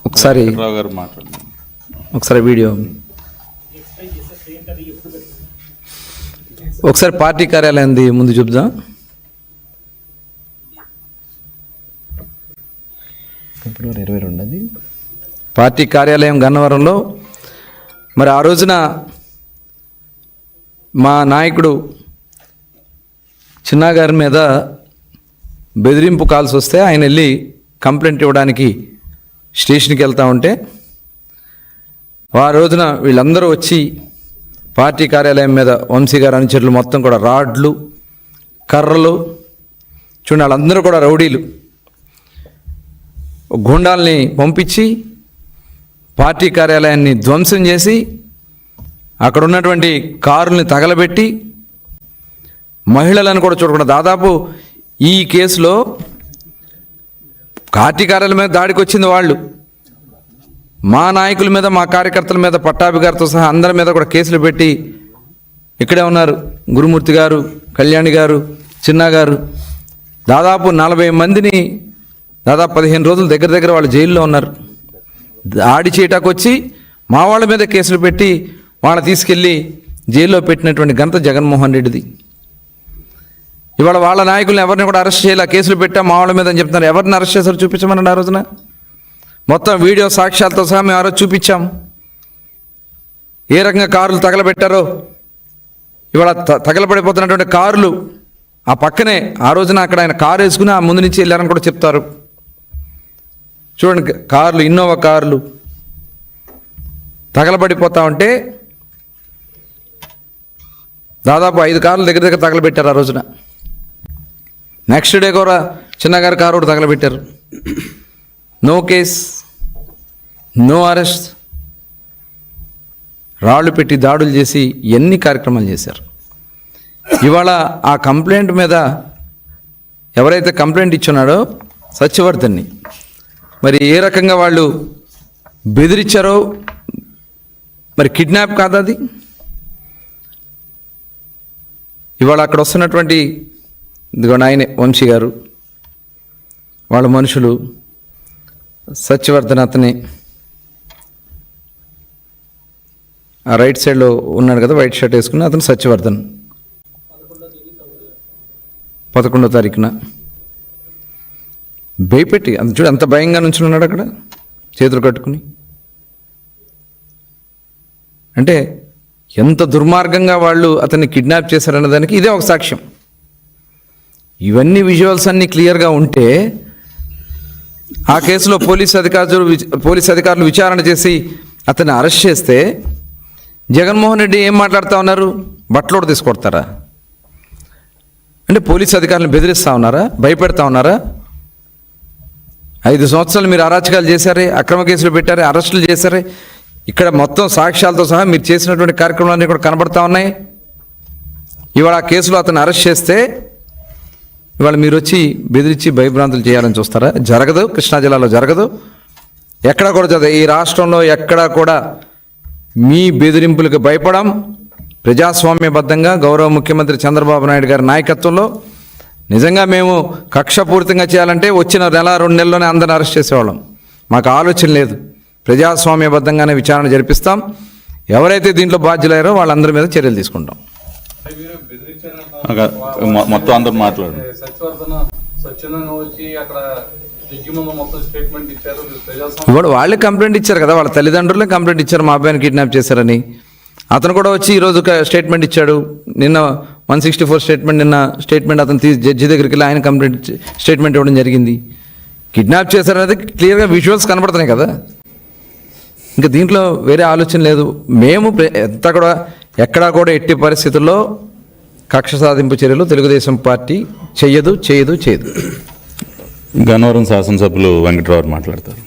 ఒకసారి వీడియో ఒకసారి పార్టీ కార్యాలయంది ముందు చూద్దాం. ఫిబ్రవరి 22 పార్టీ కార్యాలయం గన్నవరంలో. మరి ఆ రోజున మా నాయకుడు చిన్నా గారి మీద బెదిరింపు కాల్స్ వస్తే ఆయన వెళ్ళి కంప్లైంట్ ఇవ్వడానికి స్టేషన్కి వెళ్తూ ఉంటే ఆ రోజున వీళ్ళందరూ వచ్చి పార్టీ కార్యాలయం మీద వంశీ గారు అనుచరులు మొత్తం కూడా రాడ్లు కర్రలు చూడండి, వాళ్ళందరూ కూడా రౌడీలు గుండాల్ని పంపించి పార్టీ కార్యాలయాన్ని ధ్వంసం చేసి అక్కడ ఉన్నటువంటి కారుల్ని తగలబెట్టి మహిళలను కూడా చూడకుండా దాదాపు ఈ కేసులో పార్టీ కార్యాలయం మీద దాడికి వచ్చింది వాళ్ళు. మా నాయకుల మీద, మా కార్యకర్తల మీద, పట్టాభి గారితో సహా అందరి మీద కూడా కేసులు పెట్టి ఇక్కడే ఉన్నారు. గురుమూర్తి గారు, కళ్యాణి గారు, చిన్నా గారు, దాదాపు 40 మందిని దాదాపు 15 రోజులు దగ్గర వాళ్ళు జైల్లో ఉన్నారు. దాడి చేయటానికి వచ్చి మా వాళ్ళ మీద కేసులు పెట్టి వాళ్ళని తీసుకెళ్ళి జైల్లో పెట్టినటువంటి ఘనత జగన్మోహన్ రెడ్డిది. ఇవాళ వాళ్ళ నాయకులను ఎవరిని కూడా అరెస్ట్ చేయాలి, కేసులు పెట్టా మా వాళ్ళ మీద అని చెప్తున్నారు. ఎవరిని అరెస్ట్ చేశారో చూపించమనండి. ఆ రోజున మొత్తం వీడియో సాక్ష్యాలతో సహా మేము ఆ రోజు చూపించాం. ఏ రకంగా కారులు తగలబెట్టారో, ఇవాళ తగలబడిపోతున్నటువంటి కారులు ఆ పక్కనే ఆ రోజున అక్కడ ఆయన కారు వేసుకుని ఆ ముందు నుంచి వెళ్ళారని కూడా చెప్తారు. చూడండి, కార్లు, ఇన్నోవా కార్లు తగలబడిపోతా ఉంటే దాదాపు 5 కార్లు దగ్గర తగలబెట్టారు ఆ రోజున. నెక్స్ట్ డే కూడా చిన్నగారి కారు కూడా తగలబెట్టారు. నో కేస్, నో అరెస్ట్, రాళ్ళు పెట్టి దాడులు చేసి ఎన్ని కార్యక్రమాలు చేశారు. ఇవాళ ఆ కంప్లైంట్ మీద ఎవరైతే కంప్లైంట్ ఇచ్చున్నాడో సత్యవర్ధన్ని మరి ఏ రకంగా వాళ్ళు బెదిరించారో, మరి కిడ్నాప్ కాదు అది. ఇవాళ అక్కడ వస్తున్నటువంటి ఇదిగోండి ఆయనే వంశీ గారు, వాళ్ళ మనుషులు, సత్యవర్ధన్ అతనే ఆ రైట్ సైడ్లో ఉన్నాడు కదా, వైట్ షర్ట్ వేసుకుని అతను సత్యవర్ధన్. 11వ తారీఖున భయపెట్టి చూడు అంత భయంగా నుంచుని ఉన్నాడు అక్కడ చేతులు కట్టుకుని. అంటే ఎంత దుర్మార్గంగా వాళ్ళు అతన్ని కిడ్నాప్ చేశారన్న దానికి ఇదే ఒక సాక్ష్యం. ఇవన్నీ విజువల్స్ అన్నీ క్లియర్గా ఉంటే ఆ కేసులో పోలీస్ అధికారులు విచారణ చేసి అతన్ని అరెస్ట్ చేస్తే జగన్మోహన్ రెడ్డి ఏం మాట్లాడుతూ ఉన్నారు? బట్టలోడు తీసుకొడతారా? అంటే పోలీస్ అధికారులను బెదిరిస్తూ ఉన్నారా? భయపెడతా ఉన్నారా? 5 సంవత్సరాలు మీరు అరాచకాలు చేశారే, అక్రమ కేసులు పెట్టారే, అరెస్టులు చేశారే. ఇక్కడ మొత్తం సాక్ష్యాలతో సహా మీరు చేసినటువంటి కార్యక్రమాలన్నీ కూడా కనబడతా ఉన్నాయి. ఇవాళ ఆ కేసులో అతను అరెస్ట్ చేస్తే ఇవాళ మీరు వచ్చి బెదిరించి భయభ్రాంతులు చేయాలని చూస్తారా? జరగదు. కృష్ణా జిల్లాలో జరగదు, ఎక్కడా కూడా జరగదు. ఈ రాష్ట్రంలో ఎక్కడా కూడా మీ బెదిరింపులకు భయపడం. ప్రజాస్వామ్యబద్ధంగా గౌరవ ముఖ్యమంత్రి చంద్రబాబు నాయుడు గారి నాయకత్వంలో నిజంగా మేము కక్షపూరితంగా చేయాలంటే వచ్చిన 1-2 నెలల్లోనే అందరిని అరెస్ట్ చేసేవాళ్ళం. మాకు ఆలోచన లేదు. ప్రజాస్వామ్యబద్ధంగానే విచారణ జరిపిస్తాం. ఎవరైతే దీంట్లో బాధ్యులయ్యారో వాళ్ళందరి మీద చర్యలు తీసుకుంటాం. మొత్తం అందరూ మాట్లాడు. ఇప్పుడు వాళ్ళే కంప్లైంట్ ఇచ్చారు కదా, వాళ్ళ తల్లిదండ్రులే కంప్లైంట్ ఇచ్చారు మా అబ్బాయిని కిడ్నాప్ చేశారని. అతను కూడా వచ్చి ఈరోజు స్టేట్మెంట్ ఇచ్చాడు. నిన్న 164 స్టేట్మెంట్ అతను జడ్జి దగ్గరికి వెళ్ళి ఆయన స్టేట్మెంట్ ఇవ్వడం జరిగింది. కిడ్నాప్ చేశారనేది క్లియర్గా విజువల్స్ కనబడుతున్నాయి కదా. ఇంకా దీంట్లో వేరే ఆలోచన లేదు. మేము ఎక్కడా కూడా ఎట్టి పరిస్థితుల్లో కక్ష సాధింపు చర్యలు తెలుగుదేశం పార్టీ చేయదు. గన్నవరం శాసనసభ్యులు వెంకటరావు మాట్లాడతారు.